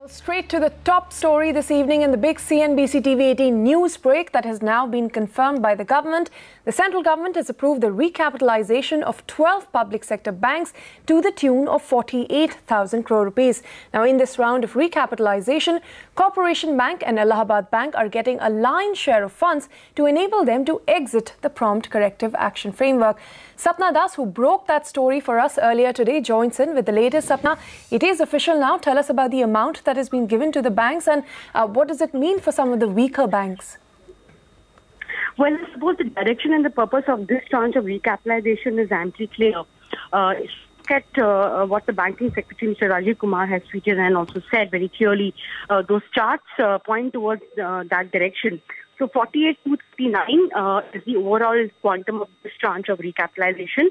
Straight to the top story this evening in the big CNBC TV18 news break that has now been confirmed by the government. The central government has approved the recapitalisation of 12 public sector banks to the tune of 48,000 crore rupees. Now, in this round of recapitalisation, Corporation Bank and Allahabad Bank are getting a lion's share of funds to enable them to exit the Prompt Corrective Action Framework. Sapna Das, who broke that story for us earlier today, joins in with the latest. Sapna, it is official now. Tell us about the amount that has been given to the banks and what does it mean for some of the weaker banks? Well, I suppose the direction and the purpose of this tranche of recapitalization is amply clear. Look at what the Banking Secretary, Mr. Rajiv Kumar, has tweeted and also said very clearly. Those charts point towards that direction. So 48,239 is the overall quantum of this tranche of recapitalization.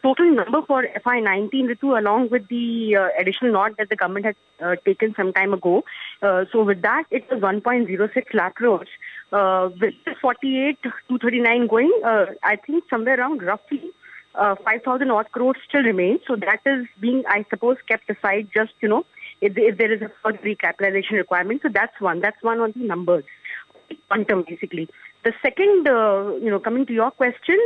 Total number for FY19, Ritu, along with the additional note that the government had taken some time ago. So with that, it was 1.06 lakh crores. With 48,239 going, I think somewhere around roughly 5,000 odd crores still remains. So that is being, I suppose, kept aside just, if there is a further recapitalization requirement. So that's one. That's one on the numbers. Quantum, basically. The second, coming to your question,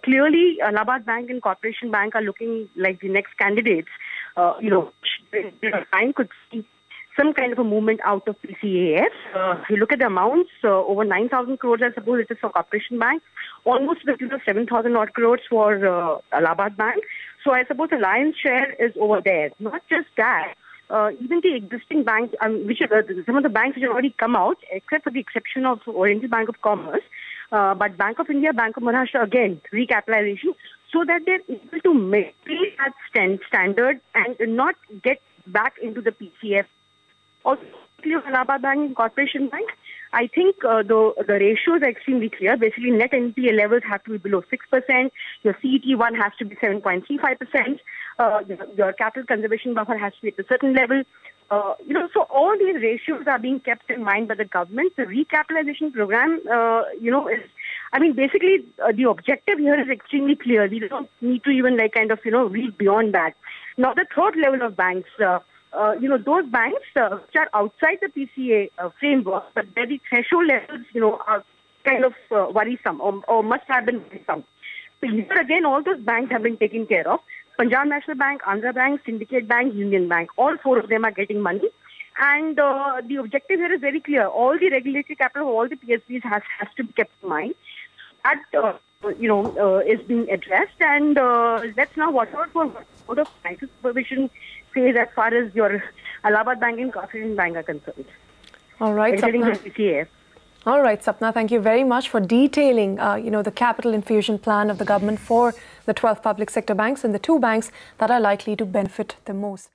clearly Allahabad Bank and Corporation Bank are looking like the next candidates. Bank could see some kind of a movement out of PCAF. If you look at the amounts, over 9,000 crores, I suppose it is for Corporation Bank, almost the tune of 7,000 odd crores for Allahabad Bank. So I suppose the lion's share is over there. Not just that. Even the existing banks, some of the banks which have already come out, except for the exception of Oriental Bank of Commerce, but Bank of India, Bank of Maharashtra, again, recapitalization, so that they're able to maintain that standard and not get back into the PCF. Also, Allahabad Bank and Corporation Bank, I think the ratios are extremely clear. Basically, net NPA levels have to be below 6%. Your CET1 has to be 7.35%. Your capital conservation buffer has to be at a certain level. So all these ratios are being kept in mind by the government. The recapitalization program, basically the objective here is extremely clear. We don't need to even read beyond that. Now, the third level of banks, those banks which are outside the PCA framework, but where the threshold levels, are kind of worrisome or must have been worrisome. So here again, all those banks have been taken care of. Punjab National Bank, Andhra Bank, Syndicate Bank, Union Bank, all four of them are getting money. And the objective here is very clear. All the regulatory capital of all the PSUs has to be kept in mind. That, is being addressed. And let's now watch out for what the financial supervision says as far as your Allahabad Bank and Corporation Bank are concerned. All right, Sapna. All right, Sapna, thank you very much for detailing, the capital infusion plan of the government for the 12 public sector banks and the two banks that are likely to benefit the most.